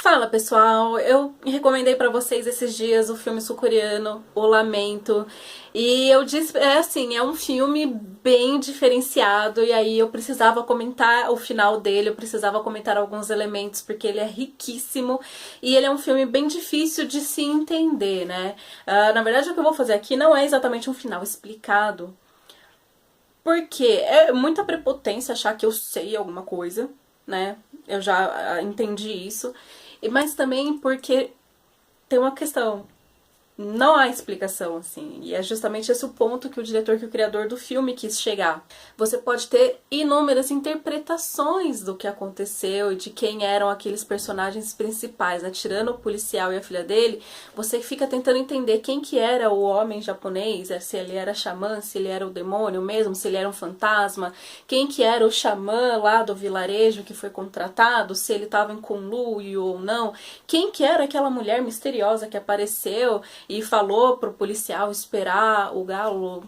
Fala pessoal, eu recomendei pra vocês esses dias o filme sul-coreano, O Lamento, e eu disse, é um filme bem diferenciado, e aí eu precisava comentar o final dele, eu precisava comentar alguns elementos, porque ele é riquíssimo, e ele é um filme bem difícil de se entender, né? Na verdade o que eu vou fazer aqui não é exatamente um final explicado, porque é muita prepotência achar que eu sei alguma coisa, né? Eu já entendi isso. Mas também porque tem uma questão. Não há explicação, assim. E é justamente esse o ponto que o diretor, que o criador do filme quis chegar. Você pode ter inúmeras interpretações do que aconteceu e de quem eram aqueles personagens principais, né? Tirando o policial e a filha dele, você fica tentando entender quem que era o homem japonês, se ele era xamã, se ele era o demônio mesmo, se ele era um fantasma, quem que era o xamã lá do vilarejo que foi contratado, se ele estava em conluio ou não, quem que era aquela mulher misteriosa que apareceu e falou pro policial esperar o galo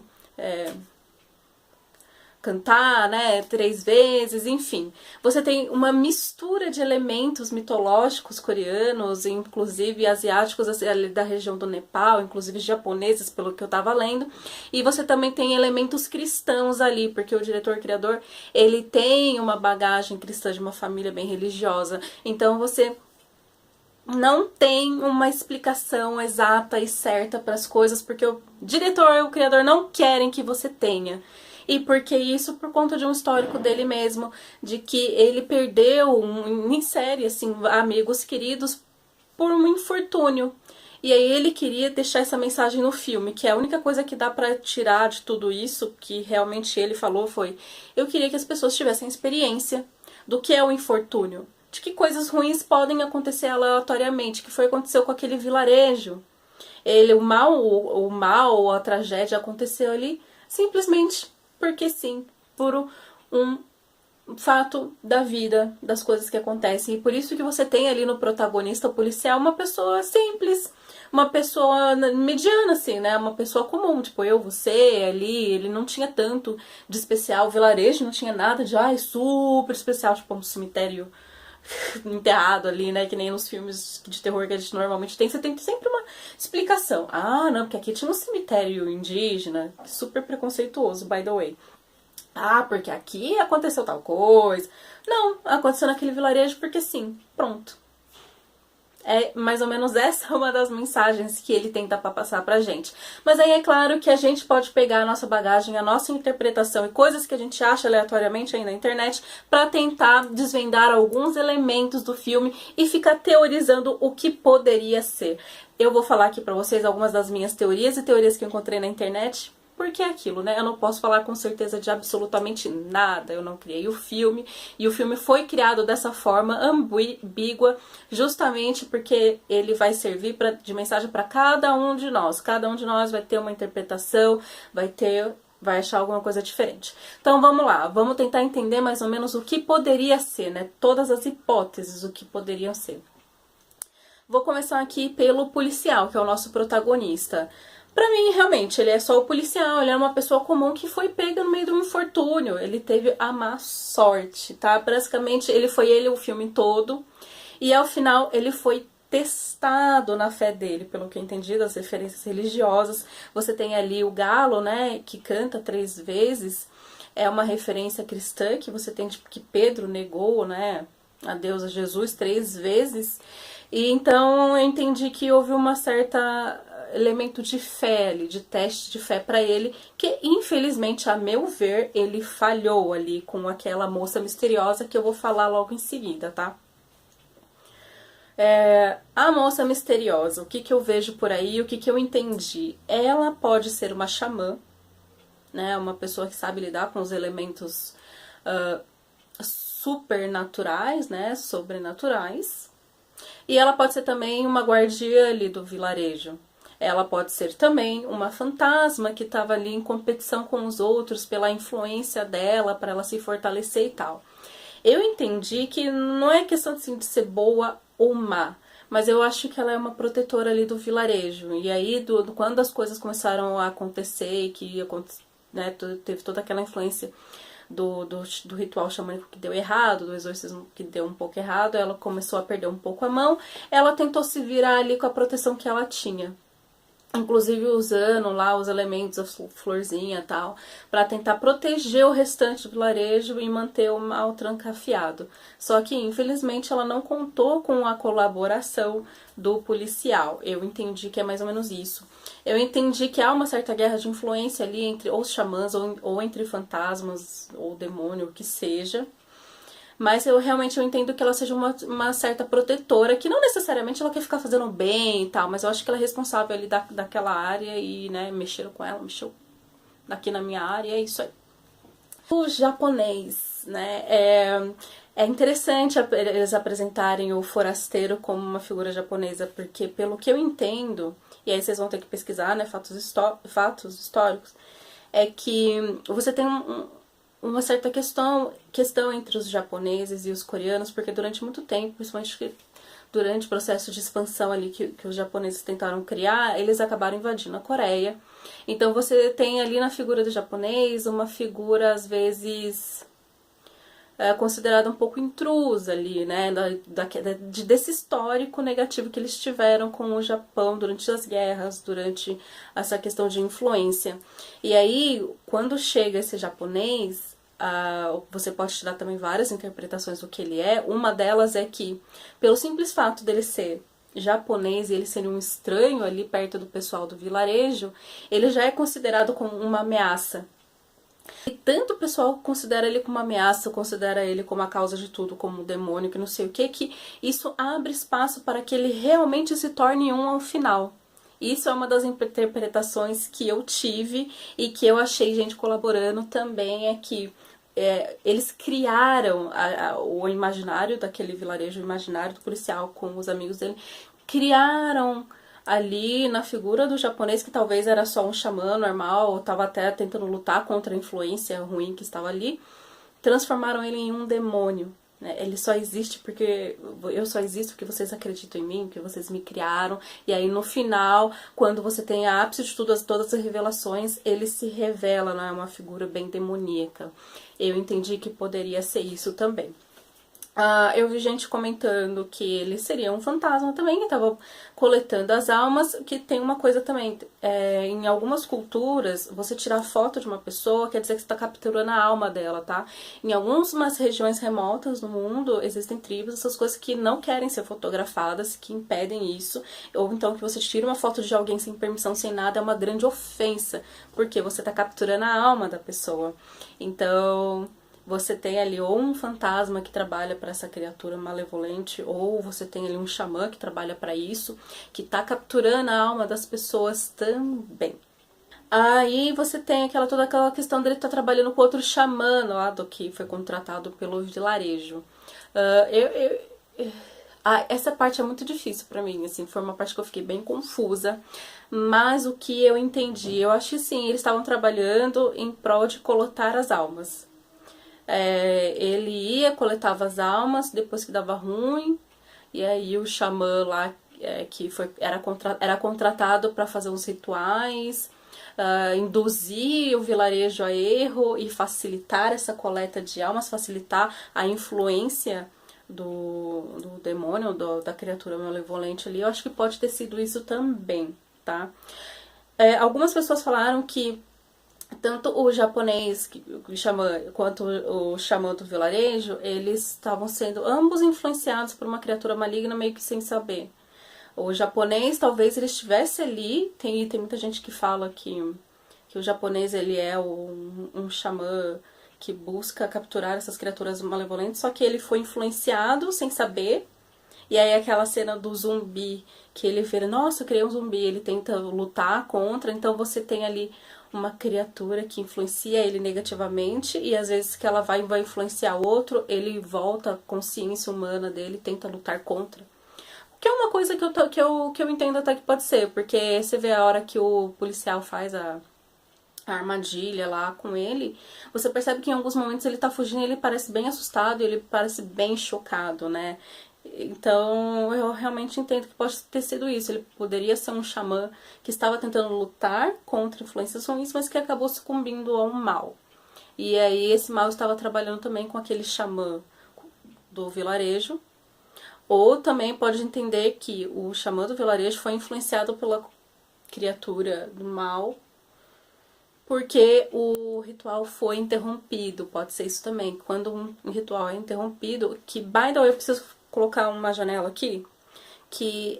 cantar, né, 3 vezes, enfim. Você tem uma mistura de elementos mitológicos coreanos, inclusive asiáticos ali da região do Nepal, inclusive japoneses, pelo que eu tava lendo, e você também tem elementos cristãos ali, porque o diretor-criador, ele tem uma bagagem cristã de uma família bem religiosa, então você não tem uma explicação exata e certa para as coisas, porque o diretor e o criador não querem que você tenha. E porque isso por conta de um histórico dele mesmo, de que ele perdeu em série, assim, amigos queridos por um infortúnio. E aí ele queria deixar essa mensagem no filme, que é a única coisa que dá pra tirar de tudo isso, que realmente ele falou foi: eu queria que as pessoas tivessem experiência do que é o infortúnio, de que coisas ruins podem acontecer aleatoriamente, que foi o que aconteceu com aquele vilarejo. O mal, a tragédia aconteceu ali simplesmente porque sim, por um fato da vida, das coisas que acontecem. E por isso que você tem ali no protagonista policial uma pessoa simples, uma pessoa mediana, assim, né? Uma pessoa comum, tipo eu, você, ali. Ele não tinha tanto de especial. O vilarejo não tinha nada de, super especial, tipo um cemitério enterrado ali, né? Que nem nos filmes de terror que a gente normalmente tem. Você tem sempre uma explicação. Ah, não, porque aqui tinha um cemitério indígena, super preconceituoso, by the way. Ah, porque aqui aconteceu tal coisa. Não, aconteceu naquele vilarejo porque sim, pronto. É mais ou menos essa uma das mensagens que ele tenta passar pra gente. Mas aí é claro que a gente pode pegar a nossa bagagem, a nossa interpretação e coisas que a gente acha aleatoriamente aí na internet pra tentar desvendar alguns elementos do filme e ficar teorizando o que poderia ser. Eu vou falar aqui pra vocês algumas das minhas teorias e teorias que eu encontrei na internet. Porque é aquilo, né? Eu não posso falar com certeza de absolutamente nada. Eu não criei o filme. E o filme foi criado dessa forma ambígua, justamente porque ele vai servir de mensagem para cada um de nós. Cada um de nós vai ter uma interpretação, vai achar alguma coisa diferente. Então vamos lá, vamos tentar entender mais ou menos o que poderia ser, né? Todas as hipóteses, o que poderiam ser. Vou começar aqui pelo policial, que é o nosso protagonista. Pra mim, realmente, ele é só o policial, ele é uma pessoa comum que foi pega no meio de um infortúnio. Ele teve a má sorte, tá? Basicamente, ele o filme todo. E ao final, ele foi testado na fé dele, pelo que eu entendi das referências religiosas. Você tem ali o galo, né, que canta 3 vezes. É uma referência cristã que você tem, tipo, que Pedro negou, né, a Deus, a Jesus 3 vezes. E então eu entendi que houve uma certa elemento de fé ali, de teste de fé pra ele, que infelizmente, a meu ver, ele falhou ali com aquela moça misteriosa que eu vou falar logo em seguida, tá? A moça misteriosa, o que eu vejo por aí, o que eu entendi? Ela pode ser uma xamã, né? Uma pessoa que sabe lidar com os elementos supernaturais, né? Sobrenaturais. E ela pode ser também uma guardiã ali do vilarejo. Ela pode ser também uma fantasma que estava ali em competição com os outros pela influência dela, para ela se fortalecer e tal. Eu entendi que não é questão assim, de ser boa ou má, mas eu acho que ela é uma protetora ali do vilarejo. E aí, quando as coisas começaram a acontecer e que né, teve toda aquela influência do ritual xamânico que deu errado, do exorcismo que deu um pouco errado, ela começou a perder um pouco a mão, ela tentou se virar ali com a proteção que ela tinha. Inclusive usando lá os elementos, a florzinha e tal, para tentar proteger o restante do vilarejo e manter o mal trancafiado. Só que, infelizmente, ela não contou com a colaboração do policial. Eu entendi que é mais ou menos isso. Eu entendi que há uma certa guerra de influência ali entre os xamãs ou entre fantasmas ou demônio, o que seja. Mas eu realmente entendo que ela seja uma certa protetora, que não necessariamente ela quer ficar fazendo bem e tal, mas eu acho que ela é responsável ali daquela área e, né, mexeram com ela, mexeu aqui na minha área, é isso aí. O japonês, né, é interessante eles apresentarem o forasteiro como uma figura japonesa, porque pelo que eu entendo, e aí vocês vão ter que pesquisar, né, fatos históricos, é que você tem uma certa questão entre os japoneses e os coreanos, porque durante muito tempo, principalmente durante o processo de expansão ali que os japoneses tentaram criar, eles acabaram invadindo a Coreia. Então você tem ali na figura do japonês uma figura, às vezes, considerada um pouco intrusa ali, né, desse histórico negativo que eles tiveram com o Japão durante as guerras, durante essa questão de influência. E aí, quando chega esse japonês, você pode tirar também várias interpretações do que ele é. Uma delas é que, pelo simples fato dele ser japonês e ele ser um estranho ali perto do pessoal do vilarejo, ele já é considerado como uma ameaça. E tanto o pessoal considera ele como uma ameaça, considera ele como a causa de tudo, como um demônio, que não sei o que isso abre espaço para que ele realmente se torne um ao final. Isso é uma das interpretações que eu tive e que eu achei gente colaborando também, é que eles criaram o imaginário daquele vilarejo, o imaginário do policial com os amigos dele, criaram ali na figura do japonês, que talvez era só um xamã normal, ou estava até tentando lutar contra a influência ruim que estava ali, transformaram ele em um demônio. Né? Ele só existe porque eu só existo porque vocês acreditam em mim, porque vocês me criaram. E aí no final, quando você tem a ápice de tudo, todas as revelações, ele se revela, não é uma figura bem demoníaca. Eu entendi que poderia ser isso também. Eu vi gente comentando que ele seria um fantasma também, que estava coletando as almas, que tem uma coisa também, em algumas culturas, você tirar foto de uma pessoa quer dizer que você está capturando a alma dela, tá? Em algumas regiões remotas do mundo, existem tribos, essas coisas que não querem ser fotografadas, que impedem isso, ou então que você tira uma foto de alguém sem permissão, sem nada, é uma grande ofensa, porque você está capturando a alma da pessoa. Então, você tem ali ou um fantasma que trabalha para essa criatura malevolente, ou você tem ali um xamã que trabalha para isso, que está capturando a alma das pessoas também. Aí você tem toda aquela questão dele estar trabalhando com outro xamã lá do que foi contratado pelo vilarejo. Essa parte é muito difícil pra mim, assim, foi uma parte que eu fiquei bem confusa, mas o que eu entendi, eu acho que sim, eles estavam trabalhando em prol de coletar as almas. Ele ia, coletava as almas, depois que dava ruim, e aí o xamã lá, era contratado para fazer uns rituais, induzir o vilarejo a erro e facilitar essa coleta de almas, facilitar a influência do demônio, da criatura malevolente ali. Eu acho que pode ter sido isso também, tá? Algumas pessoas falaram que tanto o japonês quanto o xamã do vilarejo, eles estavam sendo ambos influenciados por uma criatura maligna meio que sem saber. O japonês, talvez ele estivesse ali, tem muita gente que fala que o japonês ele é um xamã que busca capturar essas criaturas malevolentes, só que ele foi influenciado sem saber. E aí aquela cena do zumbi, que ele vê, nossa, eu criei um zumbi, ele tenta lutar contra, então você tem ali uma criatura que influencia ele negativamente, e às vezes que ela vai influenciar outro, ele volta à consciência humana dele e tenta lutar contra. Que é uma coisa que eu entendo até que pode ser, porque você vê a hora que o policial faz a armadilha lá com ele, você percebe que em alguns momentos ele tá fugindo e ele parece bem assustado, e ele parece bem chocado, né? Então eu realmente entendo que pode ter sido isso. Ele poderia ser um xamã que estava tentando lutar contra influências ruins, mas que acabou sucumbindo ao mal. E aí esse mal estava trabalhando também com aquele xamã do vilarejo. Ou também pode entender que o xamã do vilarejo foi influenciado pela criatura do mal, porque o ritual foi interrompido. Pode ser isso também. Quando um ritual é interrompido, que, by the way, eu preciso colocar uma janela aqui, que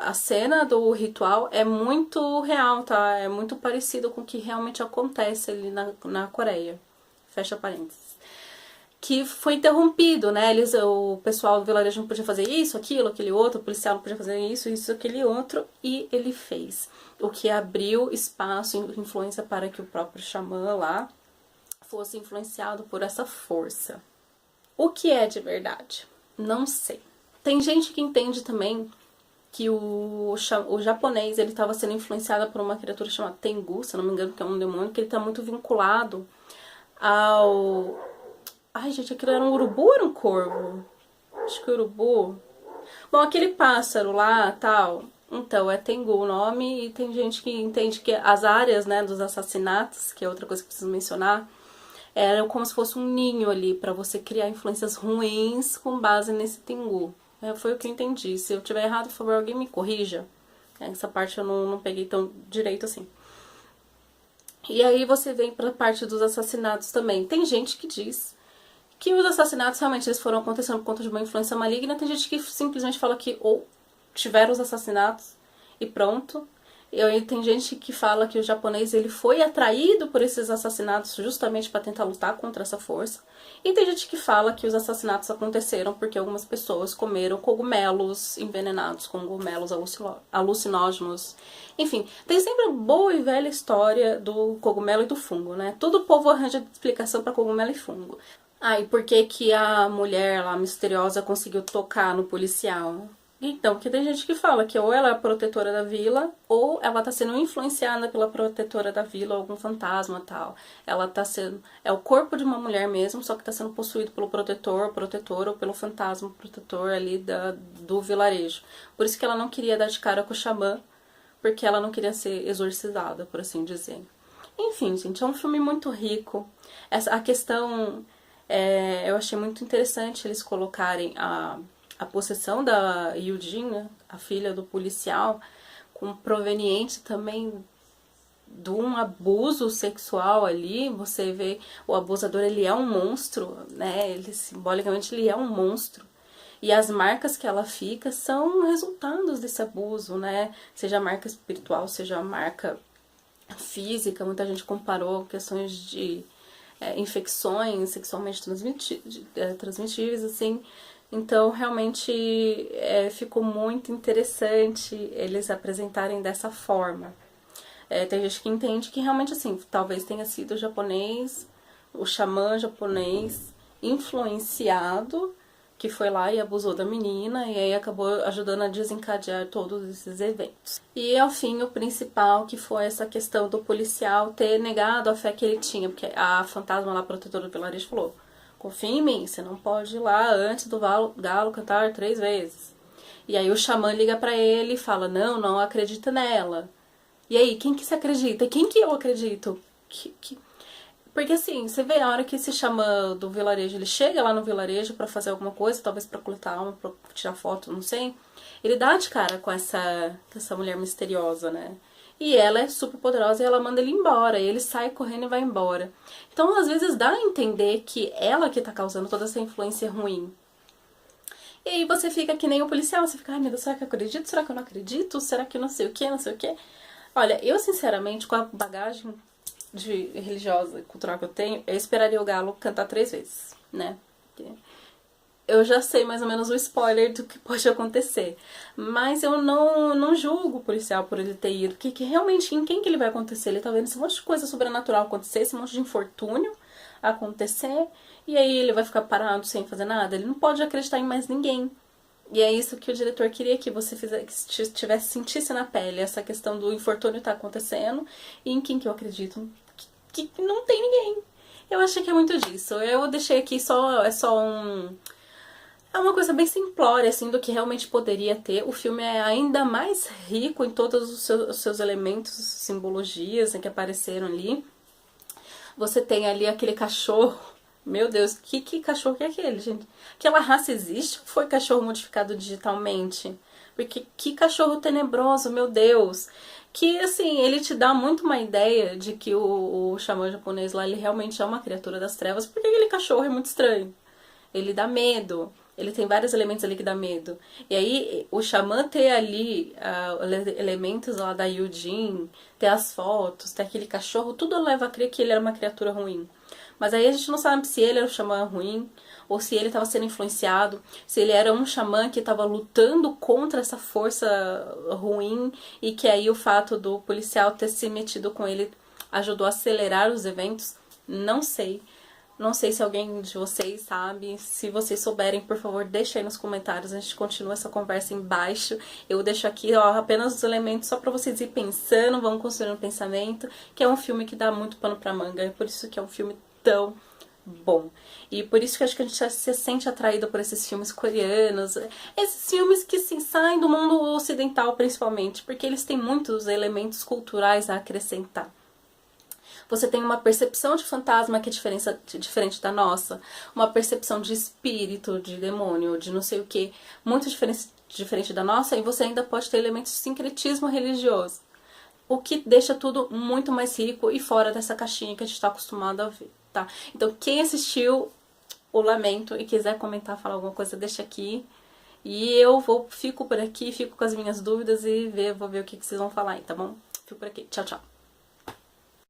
a cena do ritual é muito real, tá? É muito parecido com o que realmente acontece ali na Coreia. Fecha parênteses. Que foi interrompido, né? O pessoal do vilarejo não podia fazer isso, aquilo, aquele outro, o policial não podia fazer isso, aquele outro, e ele fez. O que abriu espaço e influência para que o próprio xamã lá fosse influenciado por essa força. O que é de verdade? Não sei. Tem gente que entende também que o japonês ele estava sendo influenciado por uma criatura chamada Tengu, se eu não me engano, que é um demônio, que ele está muito vinculado ao... Ai, gente, aquilo era um urubu ou era um corvo? Acho que urubu. Bom, aquele pássaro lá, tal. Então, é Tengu o nome, e tem gente que entende que as áreas, né, dos assassinatos, que é outra coisa que preciso mencionar, eram como se fosse um ninho ali, pra você criar influências ruins com base nesse Tengu. Foi o que eu entendi. Se eu tiver errado, por favor, alguém me corrija. Essa parte eu não peguei tão direito assim. E aí você vem pra parte dos assassinatos também. Tem gente que diz que os assassinatos realmente eles foram acontecendo por conta de uma influência maligna. Tem gente que simplesmente fala que ou tiveram os assassinatos e pronto. E aí tem gente que fala que o japonês ele foi atraído por esses assassinatos justamente para tentar lutar contra essa força. E tem gente que fala que os assassinatos aconteceram porque algumas pessoas comeram cogumelos envenenados, cogumelos alucinógenos. Enfim, tem sempre a boa e velha história do cogumelo e do fungo, né? Todo o povo arranja explicação para cogumelo e fungo. Ah, e por que que a mulher lá misteriosa conseguiu tocar no policial? Então, porque tem gente que fala que ou ela é a protetora da vila, ou ela tá sendo influenciada pela protetora da vila, algum fantasma tal. Ela tá sendo... É o corpo de uma mulher mesmo, só que tá sendo possuído pelo protetor, protetora, ou pelo fantasma protetor ali do vilarejo. Por isso que ela não queria dar de cara com o xamã, porque ela não queria ser exorcizada, por assim dizer. Enfim, gente, é um filme muito rico. A questão... eu achei muito interessante eles colocarem a possessão da Yujin, né, a filha do policial, com proveniente também de um abuso sexual ali. Você vê o abusador, ele é um monstro, né? Ele simbolicamente ele é um monstro. E as marcas que ela fica são resultados desse abuso, né? Seja a marca espiritual, seja a marca física. Muita gente comparou questões de infecções sexualmente transmitíveis, assim. Então, realmente, ficou muito interessante eles apresentarem dessa forma. Tem gente que entende que realmente, assim, talvez tenha sido o japonês, o xamã japonês influenciado, que foi lá e abusou da menina, e aí acabou ajudando a desencadear todos esses eventos. E, ao fim, o principal, que foi essa questão do policial ter negado a fé que ele tinha, porque a fantasma lá, protetora do vilarejo, falou: confia em mim, você não pode ir lá antes do galo cantar 3 vezes. E aí o xamã liga pra ele e fala: não acredita nela. E aí, quem que você acredita? Quem que eu acredito? Porque assim, você vê a hora que esse xamã do vilarejo, ele chega lá no vilarejo pra fazer alguma coisa, talvez pra coletar alma, pra tirar foto, não sei. Ele dá de cara com essa mulher misteriosa, né? E ela é super poderosa e ela manda ele embora. E ele sai correndo e vai embora. Então, às vezes, dá a entender que ela que tá causando toda essa influência ruim. E aí você fica que nem o policial. Você fica: ai meu Deus, será que eu acredito? Será que eu não acredito? Será que não sei o que, não sei o que? Olha, eu sinceramente, com a bagagem religiosa e cultural que eu tenho, eu esperaria o galo cantar 3 vezes, né? Eu já sei mais ou menos o spoiler do que pode acontecer. Mas eu não julgo o policial por ele ter ido. Porque realmente, em quem que ele vai acontecer? Ele tá vendo esse monte de coisa sobrenatural acontecer, esse monte de infortúnio acontecer, e aí ele vai ficar parado sem fazer nada? Ele não pode acreditar em mais ninguém. E é isso que o diretor queria que você fizesse, que sentisse na pele essa questão do infortúnio tá acontecendo, e em quem que eu acredito? Que não tem ninguém. Eu achei que é muito disso. Eu deixei aqui é uma coisa bem simplória, assim, do que realmente poderia ter. O filme é ainda mais rico em todos os seus elementos, simbologias, que apareceram ali. Você tem ali aquele cachorro. Meu Deus, que cachorro que é aquele, gente? Aquela raça existe ou foi cachorro modificado digitalmente? Porque que cachorro tenebroso, meu Deus. Que, assim, ele te dá muito uma ideia de que o xamã japonês lá, ele realmente é uma criatura das trevas, porque aquele cachorro é muito estranho. Ele dá medo. Ele tem vários elementos ali que dá medo. E aí, o xamã ter ali elementos lá da Yujin, ter as fotos, ter aquele cachorro, tudo leva a crer que ele era uma criatura ruim. Mas aí a gente não sabe se ele era um xamã ruim, ou se ele estava sendo influenciado, se ele era um xamã que estava lutando contra essa força ruim, e que aí o fato do policial ter se metido com ele ajudou a acelerar os eventos. Não sei. Não sei se alguém de vocês sabe. Se vocês souberem, por favor, deixa aí nos comentários. A gente continua essa conversa embaixo. Eu deixo aqui, ó, apenas os elementos só pra vocês ir pensando, vão construindo um pensamento, que é um filme que dá muito pano pra manga. É por isso que é um filme tão bom. E por isso que eu acho que a gente se sente atraído por esses filmes coreanos. Esses filmes que assim, saem do mundo ocidental, principalmente, porque eles têm muitos elementos culturais a acrescentar. Você tem uma percepção de fantasma que é diferente da nossa, uma percepção de espírito, de demônio, de não sei o que, muito diferente da nossa, e você ainda pode ter elementos de sincretismo religioso, o que deixa tudo muito mais rico e fora dessa caixinha que a gente está acostumado a ver, tá? Então, quem assistiu o Lamento e quiser comentar, falar alguma coisa, deixa aqui. E eu fico por aqui, fico com as minhas dúvidas e vou ver o que vocês vão falar aí, tá bom? Fico por aqui. Tchau, tchau.